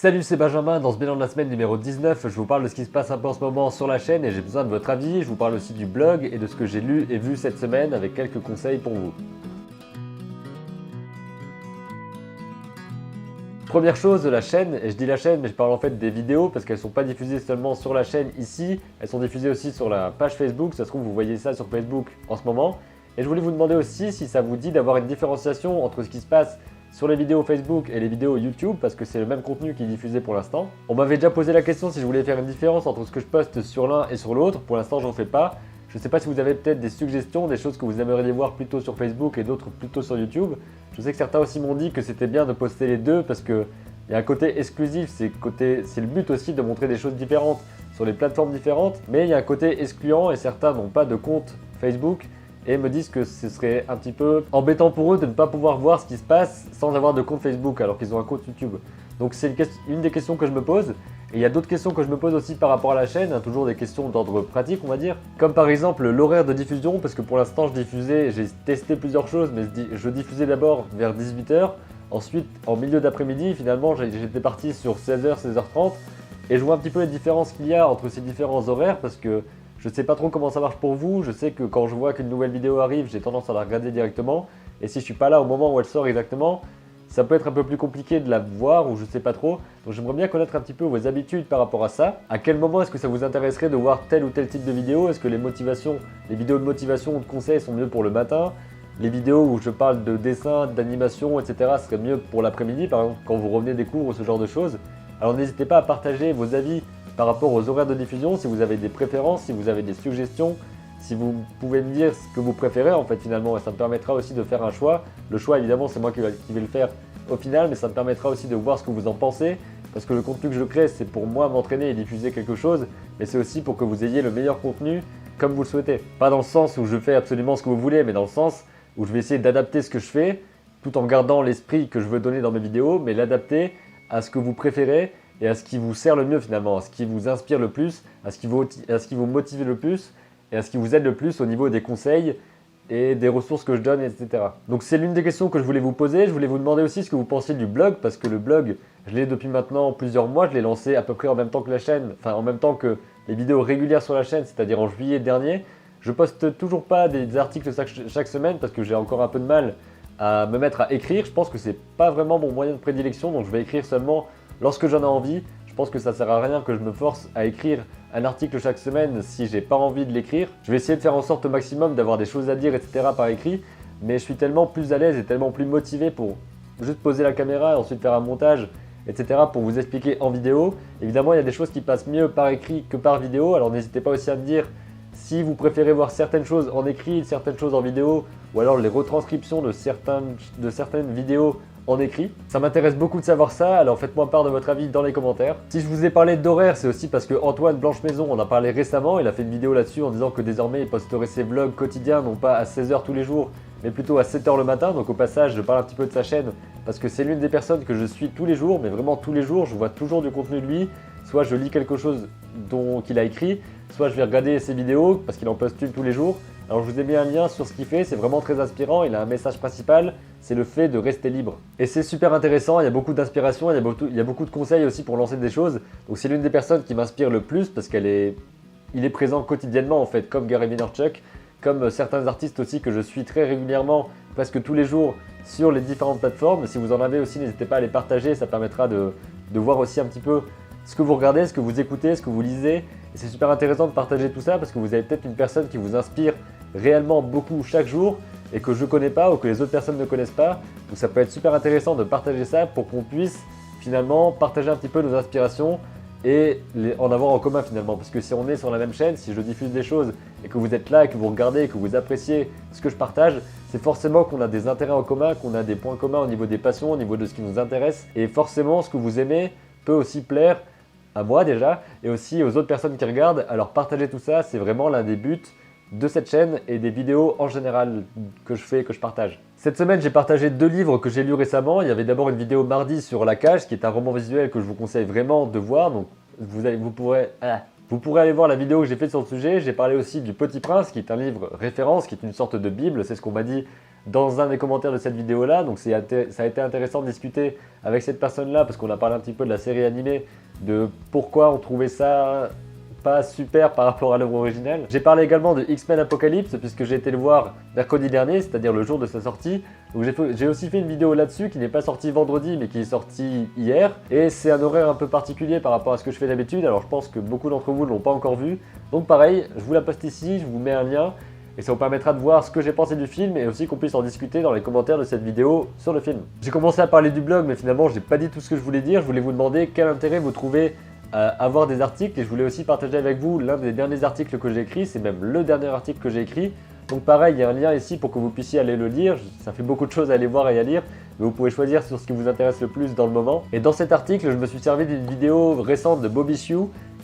Salut, c'est Benjamin. Dans ce bilan de la semaine numéro 19, je vous parle de ce qui se passe un peu en ce moment sur la chaîne et j'ai besoin de votre avis. Je vous parle aussi du blog et de ce que j'ai lu et vu cette semaine avec quelques conseils pour vous. Première chose de la chaîne, et je dis la chaîne mais je parle en fait des vidéos parce qu'elles ne sont pas diffusées seulement sur la chaîne ici, elles sont diffusées aussi sur la page Facebook, ça se trouve vous voyez ça sur Facebook en ce moment. Et je voulais vous demander aussi si ça vous dit d'avoir une différenciation entre ce qui se passe sur les vidéos Facebook et les vidéos YouTube parce que c'est le même contenu qui est diffusé pour l'instant. On m'avait déjà posé la question si je voulais faire une différence entre ce que je poste sur l'un et sur l'autre. Pour l'instant, j'en fais pas. Je ne sais pas si vous avez peut-être des suggestions, des choses que vous aimeriez voir plutôt sur Facebook et d'autres plutôt sur YouTube. Je sais que certains aussi m'ont dit que c'était bien de poster les deux parce qu'il y a un côté exclusif, c'est le but aussi de montrer des choses différentes sur les plateformes différentes, mais il y a un côté excluant et certains n'ont pas de compte Facebook et me disent que ce serait un petit peu embêtant pour eux de ne pas pouvoir voir ce qui se passe sans avoir de compte Facebook alors qu'ils ont un compte YouTube. Donc c'est une des questions que je me pose. Et il y a d'autres questions que je me pose aussi par rapport à la chaîne, hein, toujours des questions d'ordre pratique on va dire. Comme par exemple l'horaire de diffusion, parce que pour l'instant je diffusais, j'ai testé plusieurs choses, mais je diffusais d'abord vers 18 h. Ensuite en milieu d'après-midi, finalement j'étais parti sur 16 h, 16 h 30. Et je vois un petit peu les différences qu'il y a entre ces différents horaires parce que je ne sais pas trop comment ça marche pour vous. Je sais que quand je vois qu'une nouvelle vidéo arrive, j'ai tendance à la regarder directement. Et si je ne suis pas là au moment où elle sort exactement, ça peut être un peu plus compliqué de la voir ou je ne sais pas trop. Donc j'aimerais bien connaître un petit peu vos habitudes par rapport à ça. À quel moment est-ce que ça vous intéresserait de voir tel ou tel type de vidéo? Est-ce que les vidéos de motivation ou de conseils sont mieux pour le matin? Les vidéos où je parle de dessin, d'animation, etc. seraient mieux pour l'après-midi, par exemple quand vous revenez des cours ou ce genre de choses. Alors n'hésitez pas à partager vos avis par rapport aux horaires de diffusion, si vous avez des préférences, si vous avez des suggestions, si vous pouvez me dire ce que vous préférez en fait finalement, et ça me permettra aussi de faire un choix. Le choix évidemment c'est moi qui vais le faire au final, mais ça me permettra aussi de voir ce que vous en pensez, parce que le contenu que je crée c'est pour moi m'entraîner et diffuser quelque chose, mais c'est aussi pour que vous ayez le meilleur contenu comme vous le souhaitez. Pas dans le sens où je fais absolument ce que vous voulez, mais dans le sens où je vais essayer d'adapter ce que je fais, tout en gardant l'esprit que je veux donner dans mes vidéos, mais l'adapter à ce que vous préférez et à ce qui vous sert le mieux finalement, à ce qui vous inspire le plus, à ce qui vous motive le plus et à ce qui vous aide le plus au niveau des conseils et des ressources que je donne, etc. Donc c'est l'une des questions que je voulais vous poser. Je voulais vous demander aussi ce que vous pensiez du blog, parce que le blog, je l'ai depuis maintenant plusieurs mois, je l'ai lancé à peu près en même temps que la chaîne, enfin en même temps que les vidéos régulières sur la chaîne, c'est-à-dire en juillet dernier. Je poste toujours pas des articles chaque semaine parce que j'ai encore un peu de mal à me mettre à écrire. Je pense que c'est pas vraiment mon moyen de prédilection, donc je vais écrire seulement lorsque j'en ai envie. Je pense que ça sert à rien que je me force à écrire un article chaque semaine si j'ai pas envie de l'écrire. Je vais essayer de faire en sorte au maximum d'avoir des choses à dire, etc. par écrit, mais je suis tellement plus à l'aise et tellement plus motivé pour juste poser la caméra et ensuite faire un montage, etc. pour vous expliquer en vidéo. Évidemment, il y a des choses qui passent mieux par écrit que par vidéo, alors n'hésitez pas aussi à me dire si vous préférez voir certaines choses en écrit, certaines choses en vidéo, ou alors les retranscriptions de certaines vidéos en écrit. Ça m'intéresse beaucoup de savoir ça, alors faites-moi part de votre avis dans les commentaires. Si je vous ai parlé d'horaire, c'est aussi parce que Antoine Blanche-Maison en a parlé récemment, il a fait une vidéo là-dessus en disant que désormais il posterait ses vlogs quotidiens, non pas à 16 h tous les jours, mais plutôt à 7 h le matin. Donc au passage, je parle un petit peu de sa chaîne, parce que c'est l'une des personnes que je suis tous les jours, mais vraiment tous les jours, je vois toujours du contenu de lui. Soit je lis quelque chose qu'il a écrit, soit je vais regarder ses vidéos, parce qu'il en poste une tous les jours. Alors je vous ai mis un lien sur ce qu'il fait, c'est vraiment très inspirant, il a un message principal, c'est le fait de rester libre. Et c'est super intéressant, il y a beaucoup d'inspiration, il y a beaucoup de conseils aussi pour lancer des choses. Donc c'est l'une des personnes qui m'inspire le plus parce il est présent quotidiennement en fait, comme Gary Vaynerchuk, comme certains artistes aussi que je suis très régulièrement, presque tous les jours sur les différentes plateformes. Si vous en avez aussi, n'hésitez pas à les partager, ça permettra de voir aussi un petit peu ce que vous regardez, ce que vous écoutez, ce que vous lisez. Et c'est super intéressant de partager tout ça parce que vous avez peut-être une personne qui vous inspire réellement beaucoup chaque jour et que je ne connais pas ou que les autres personnes ne connaissent pas. Donc ça peut être super intéressant de partager ça pour qu'on puisse finalement partager un petit peu nos inspirations et en avoir en commun finalement. Parce que si on est sur la même chaîne, si je diffuse des choses et que vous êtes là, et que vous regardez, et que vous appréciez ce que je partage, c'est forcément qu'on a des intérêts en commun, qu'on a des points communs au niveau des passions, au niveau de ce qui nous intéresse. Et forcément, ce que vous aimez peut aussi plaire à moi déjà et aussi aux autres personnes qui regardent. Alors partager tout ça, c'est vraiment l'un des buts de cette chaîne et des vidéos en général que je fais et que je partage. Cette semaine, j'ai partagé 2 livres que j'ai lus récemment. Il y avait d'abord une vidéo mardi sur La Cage, qui est un roman visuel que je vous conseille vraiment de voir. Donc vous pourrez Vous pourrez aller voir la vidéo que j'ai faite sur le sujet. J'ai parlé aussi du Petit Prince, qui est un livre référence, qui est une sorte de Bible. C'est ce qu'on m'a dit dans un des commentaires de cette vidéo-là. Donc ça a été intéressant de discuter avec cette personne-là, parce qu'on a parlé un petit peu de la série animée, de pourquoi on trouvait ça pas super par rapport à l'œuvre originale. J'ai parlé également de X-Men Apocalypse, puisque j'ai été le voir mercredi dernier, c'est-à-dire le jour de sa sortie. Donc j'ai aussi fait une vidéo là-dessus qui n'est pas sortie vendredi mais qui est sortie hier. Et c'est un horaire un peu particulier par rapport à ce que je fais d'habitude, alors je pense que beaucoup d'entre vous ne l'ont pas encore vu. Donc pareil, je vous la poste ici, je vous mets un lien. Et ça vous permettra de voir ce que j'ai pensé du film et aussi qu'on puisse en discuter dans les commentaires de cette vidéo sur le film. J'ai commencé à parler du blog mais finalement j'ai pas dit tout ce que je voulais dire. Je voulais vous demander quel intérêt vous trouvez à avoir des articles, et je voulais aussi partager avec vous l'un des derniers articles que j'ai écrit. C'est même le dernier article que j'ai écrit. Donc pareil, il y a un lien ici pour que vous puissiez aller le lire. Ça fait beaucoup de choses à aller voir et à lire, mais vous pouvez choisir sur ce qui vous intéresse le plus dans le moment. Et dans cet article, je me suis servi d'une vidéo récente de Bobby Sue,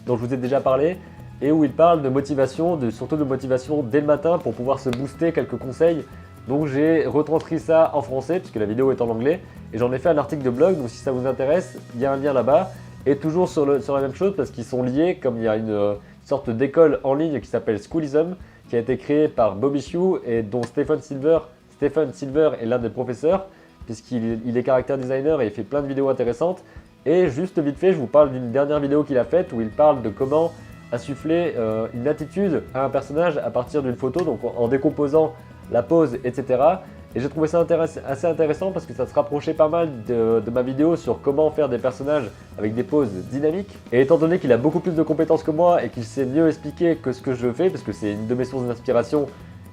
dont je vous ai déjà parlé, et où il parle de motivation, surtout de motivation dès le matin pour pouvoir se booster, quelques conseils. Donc j'ai retranscrit ça en français, puisque la vidéo est en anglais, et j'en ai fait un article de blog. Donc si ça vous intéresse, il y a un lien là-bas. Et toujours sur la même chose, parce qu'ils sont liés, comme il y a une sorte d'école en ligne qui s'appelle Schoolism, qui a été créée par Bobby Sue et dont Stephen Silver est l'un des professeurs, puisqu'il est character designer et il fait plein de vidéos intéressantes. Et juste vite fait, je vous parle d'une dernière vidéo qu'il a faite où il parle de comment insuffler une attitude à un personnage à partir d'une photo, donc en décomposant la pose, etc. Et j'ai trouvé ça assez intéressant parce que ça se rapprochait pas mal de ma vidéo sur comment faire des personnages avec des poses dynamiques. Et étant donné qu'il a beaucoup plus de compétences que moi et qu'il sait mieux expliquer que ce que je fais, parce que c'est une de mes sources d'inspiration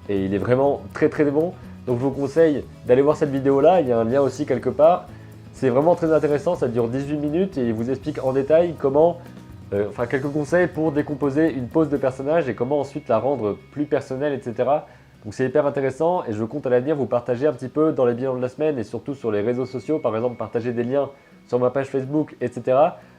et il est vraiment très bon, donc je vous conseille d'aller voir cette vidéo là, il y a un lien aussi quelque part. C'est vraiment très intéressant, ça dure 18 minutes et il vous explique en détail comment, quelques conseils pour décomposer une pose de personnage et comment ensuite la rendre plus personnelle, etc. Donc c'est hyper intéressant et je compte à l'avenir vous partager un petit peu dans les bilans de la semaine et surtout sur les réseaux sociaux, par exemple partager des liens sur ma page Facebook, etc.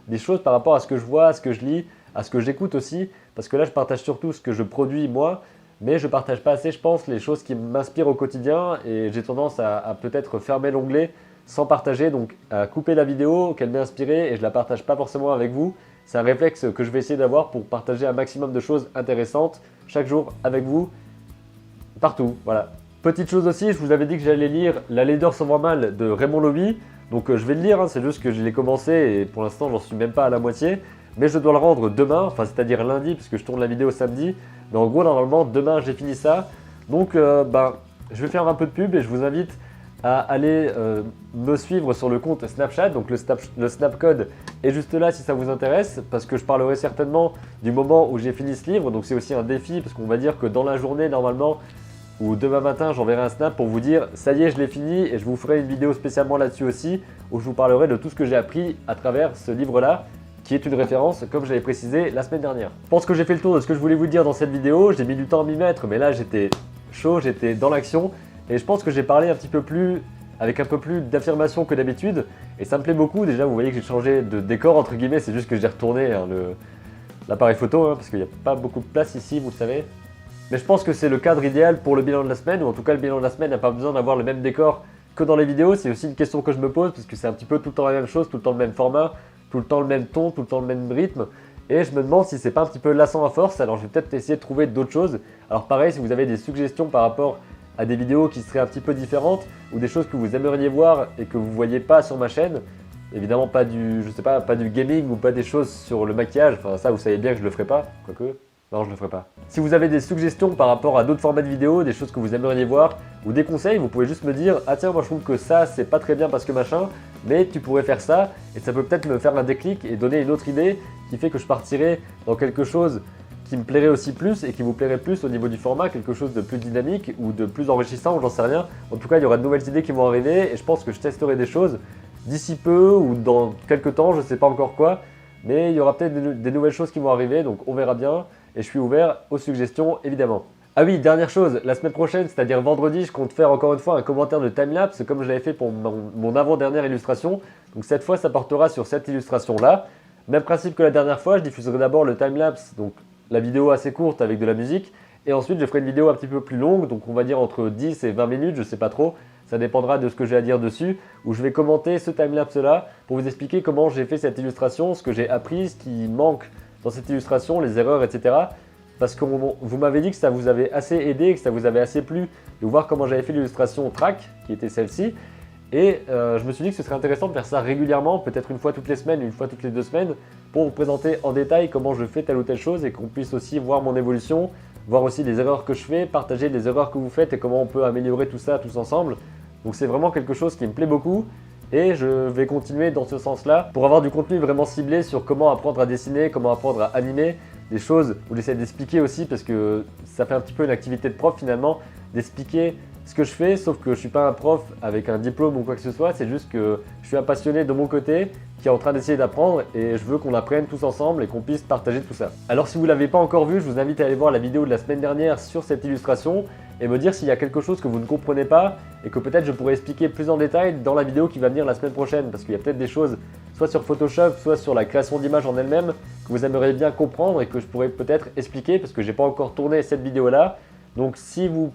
Des choses par rapport à ce que je vois, à ce que je lis, à ce que j'écoute aussi, parce que là je partage surtout ce que je produis moi, mais je partage pas assez, je pense, les choses qui m'inspirent au quotidien et j'ai tendance à peut-être fermer l'onglet sans partager, donc à couper la vidéo qu'elle m'est inspirée et je la partage pas forcément avec vous. C'est un réflexe que je vais essayer d'avoir pour partager un maximum de choses intéressantes chaque jour avec vous. Partout, voilà. Petite chose aussi, je vous avais dit que j'allais lire La laideur sans voir mal de Raymond Loewy. Donc je vais le lire, c'est juste que je l'ai commencé et pour l'instant j'en suis même pas à la moitié. Mais je dois le rendre demain, c'est-à-dire lundi, puisque je tourne la vidéo samedi. Mais en gros, normalement, demain j'ai fini ça. Donc je vais faire un peu de pub et je vous invite à aller me suivre sur le compte Snapchat. Donc le Snapcode est juste là si ça vous intéresse, parce que je parlerai certainement du moment où j'ai fini ce livre. Donc c'est aussi un défi, parce qu'on va dire que dans la journée, normalement, ou demain matin, j'enverrai un snap pour vous dire ça y est, je l'ai fini, et je vous ferai une vidéo spécialement là-dessus aussi, où je vous parlerai de tout ce que j'ai appris à travers ce livre-là, qui est une référence, comme j'avais précisé la semaine dernière. Je pense que j'ai fait le tour de ce que je voulais vous dire dans cette vidéo. J'ai mis du temps à m'y mettre, mais là j'étais chaud, j'étais dans l'action, et je pense que j'ai parlé un petit peu plus, avec un peu plus d'affirmation que d'habitude, et ça me plaît beaucoup. Déjà, vous voyez que j'ai changé de décor, entre guillemets, c'est juste que j'ai retourné l'appareil photo, parce qu'il n'y a pas beaucoup de place ici, vous le savez. Mais je pense que c'est le cadre idéal pour le bilan de la semaine, ou en tout cas le bilan de la semaine n'a pas besoin d'avoir le même décor que dans les vidéos. C'est aussi une question que je me pose, parce que c'est un petit peu tout le temps la même chose, tout le temps le même format, tout le temps le même ton, tout le temps le même rythme. Et je me demande si c'est pas un petit peu lassant à force, alors je vais peut-être essayer de trouver d'autres choses. Alors pareil, si vous avez des suggestions par rapport à des vidéos qui seraient un petit peu différentes, ou des choses que vous aimeriez voir et que vous ne voyez pas sur ma chaîne, évidemment pas du, je sais pas du gaming ou pas des choses sur le maquillage, enfin ça vous savez bien que je le ferai pas, quoique. Non, je ne le ferai pas. Si vous avez des suggestions par rapport à d'autres formats de vidéos, des choses que vous aimeriez voir ou des conseils, vous pouvez juste me dire « Ah tiens, moi je trouve que ça c'est pas très bien parce que machin, mais tu pourrais faire ça » et ça peut peut-être me faire un déclic et donner une autre idée qui fait que je partirai dans quelque chose qui me plairait aussi plus et qui vous plairait plus au niveau du format, quelque chose de plus dynamique ou de plus enrichissant ou j'en sais rien. En tout cas, il y aura de nouvelles idées qui vont arriver et je pense que je testerai des choses d'ici peu ou dans quelques temps, je ne sais pas encore quoi, mais il y aura peut-être des nouvelles choses qui vont arriver, donc on verra bien. Et je suis ouvert aux suggestions, évidemment. Ah oui, dernière chose, la semaine prochaine, c'est-à-dire vendredi, je compte faire encore une fois un commentaire de timelapse comme je l'avais fait pour mon avant-dernière illustration. Donc cette fois, ça portera sur cette illustration-là. Même principe que la dernière fois, je diffuserai d'abord le timelapse, donc la vidéo assez courte avec de la musique. Et ensuite, je ferai une vidéo un petit peu plus longue, donc on va dire entre 10 et 20 minutes, je sais pas trop. Ça dépendra de ce que j'ai à dire dessus, où je vais commenter ce timelapse-là pour vous expliquer comment j'ai fait cette illustration, ce que j'ai appris, ce qui manque dans cette illustration, les erreurs, etc. Parce que vous m'avez dit que ça vous avait assez aidé, que ça vous avait assez plu de voir comment j'avais fait l'illustration track, qui était celle-ci. Et je me suis dit que ce serait intéressant de faire ça régulièrement, peut-être une fois toutes les semaines, une fois toutes les 2 semaines, pour vous présenter en détail comment je fais telle ou telle chose et qu'on puisse aussi voir mon évolution, voir aussi les erreurs que je fais, partager les erreurs que vous faites et comment on peut améliorer tout ça tous ensemble. Donc c'est vraiment quelque chose qui me plaît beaucoup et je vais continuer dans ce sens-là pour avoir du contenu vraiment ciblé sur comment apprendre à dessiner, comment apprendre à animer, des choses où j'essaie d'expliquer aussi parce que ça fait un petit peu une activité de prof finalement, d'expliquer ce que je fais, sauf que je ne suis pas un prof avec un diplôme ou quoi que ce soit, c'est juste que je suis un passionné de mon côté qui est en train d'essayer d'apprendre et je veux qu'on apprenne tous ensemble et qu'on puisse partager tout ça. Alors si vous ne l'avez pas encore vu, je vous invite à aller voir la vidéo de la semaine dernière sur cette illustration et me dire s'il y a quelque chose que vous ne comprenez pas et que peut-être je pourrais expliquer plus en détail dans la vidéo qui va venir la semaine prochaine parce qu'il y a peut-être des choses soit sur Photoshop, soit sur la création d'images en elle-même que vous aimeriez bien comprendre et que je pourrais peut-être expliquer parce que je n'ai pas encore tourné cette vidéo-là. Donc si vous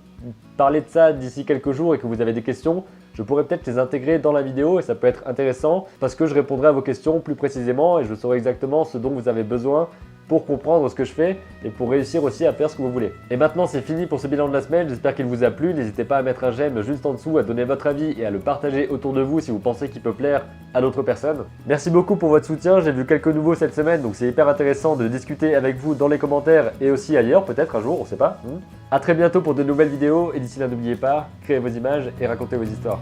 parlez de ça d'ici quelques jours et que vous avez des questions, je pourrais peut-être les intégrer dans la vidéo et ça peut être intéressant parce que je répondrai à vos questions plus précisément et je saurai exactement ce dont vous avez besoin pour comprendre ce que je fais et pour réussir aussi à faire ce que vous voulez. Et maintenant c'est fini pour ce bilan de la semaine, j'espère qu'il vous a plu, n'hésitez pas à mettre un j'aime juste en dessous, à donner votre avis et à le partager autour de vous si vous pensez qu'il peut plaire à d'autres personnes. Merci beaucoup pour votre soutien, j'ai vu quelques nouveaux cette semaine donc c'est hyper intéressant de discuter avec vous dans les commentaires et aussi ailleurs, peut-être un jour, on sait pas. A très bientôt pour de nouvelles vidéos et d'ici là n'oubliez pas, créez vos images et racontez vos histoires.